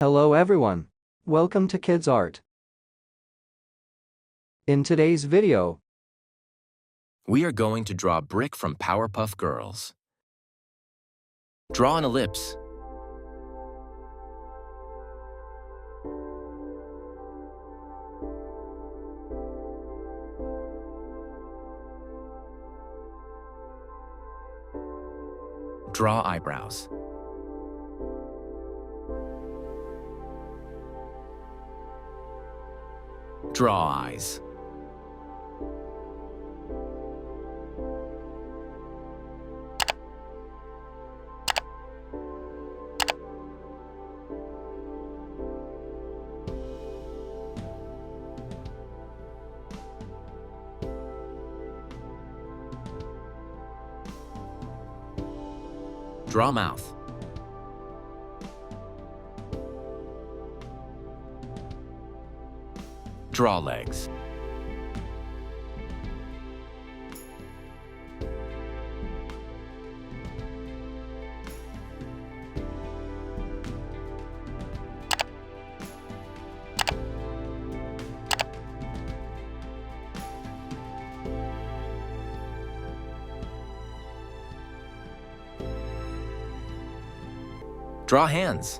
Hello everyone. Welcome to Kidz Art. In today's video, we are going to draw a brick from Powerpuff Girls. Draw an ellipse. Draw eyebrows. Draw eyes. Draw mouth. Draw legs. Draw hands.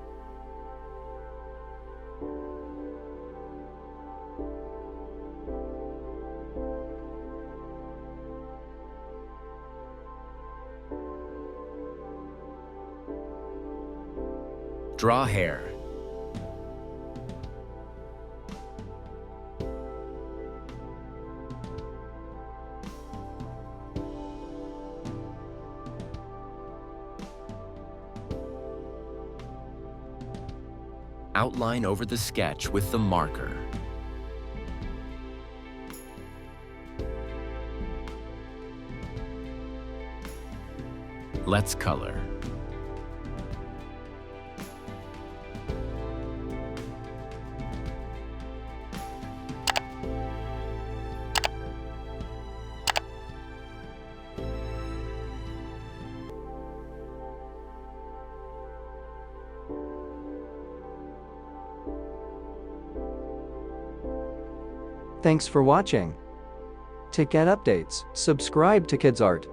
Draw hair. Outline over the sketch with the marker. Let's color. thanks for watching. To get updates, subscribe to Kidz Art.